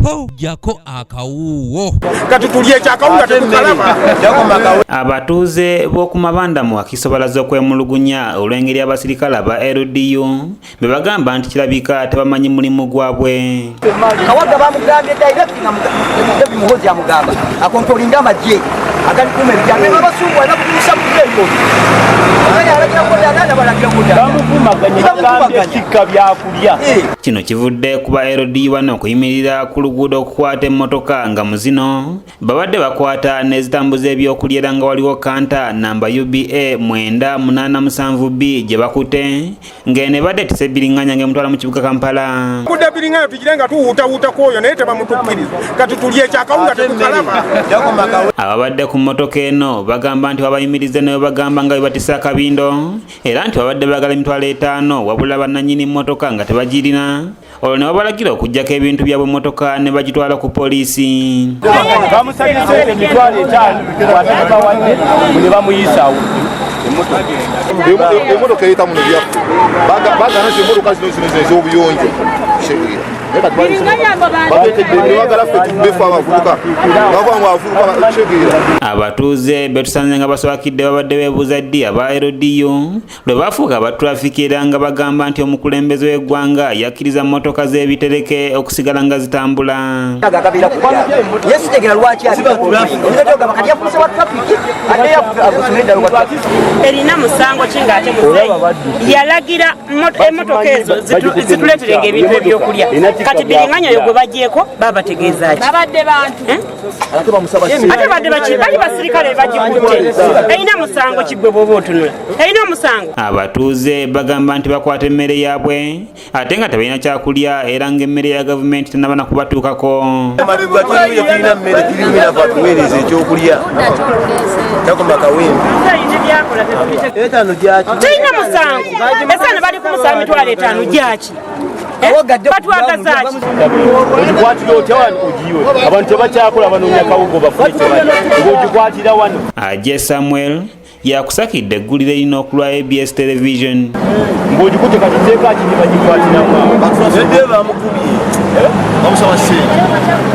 po jako akawuwo kati tulye kyakawunga tetukalaba. Abatuuze b'oku mabanda mu Wakiso balaze okwemulugunya olw'engeri abasirikale aba LDU be bagamba nti kirabika tebamanyi mulimu gwabwe. Kawaga bamugambye direct nga muhozi amugamba akontrolinga amagye agali kuma ebijambo abasungwa nakutuusa mu byeyo kino kivudde kuba LDU wano okuyimirira ku luguudo okukwata emmotoka nga mu zino babadde bakwata n'ezitambuza ebyokulya era nga waliwo kanta namba UBA 987B gye bakute ng'eno ebadde tisebbiringanya ng'emutwala mu kibuga Kampala. Kudabbiringanya tugire nga tuwuutawuuta kwoyo naye tebamutukkiriza kati tulye kyakawunga tetukalaba. Ababadde ku mmotoka eno bagamba nti wabayimirize nayo bagamba nga bebatisa akabindo era nti babadde bagala emitwalo 5 wabula bannannyini mmotoka nga tebagirina olwo ne babalagira okuggyako ebintu byabwe mmotoka ne bagitwala ku poliisi. Bamusabise emitwalo 5 watabawadde ne bamuyisaawo emotoka eyita muno byaffe bagana nti emotoka zino ez'obuyonjo abatuuze betusanze nga baswakidde babadde beebuuza ddi aba LDU lwe bafuuka abatrafiki era nga bagamba nti omukulembeze w'eggwanga yakkiriza mmotoka z'ebitereke okusigala nga zitambula. Erina musango kinga ate muzeyi yalagira emmotoka ezo zituleeterenga ebintu ebyokulya kati biringanya yo gwe bagyeko babategeeza ki babadde bantu ate badde bali basirikale bagikutte erina musango kigwe bw'oba otunula erina omusango. Abatuuze bagamba nti bakwata emmere yaabwe ate nga tebalina kyakulya era ng'emmere ya gavumenti tenabana kubatuukako. tulina mmere tulina batuweereza ekyokulya takoma kawembe tulina musango esaana bali kumusaba mitwalo 5 gyaki batwagazaki ogikwatira otya wano ogiwe abantu tebakyakola banoonya kawungo bafuyite ng'ogikwatira wano. Ajje Samuel yakusakidde eggulire erina okulwa ABS television ng'ogikutte kati teeka kiri bagikwatiramu nedde bamukubye bamusaba ssente.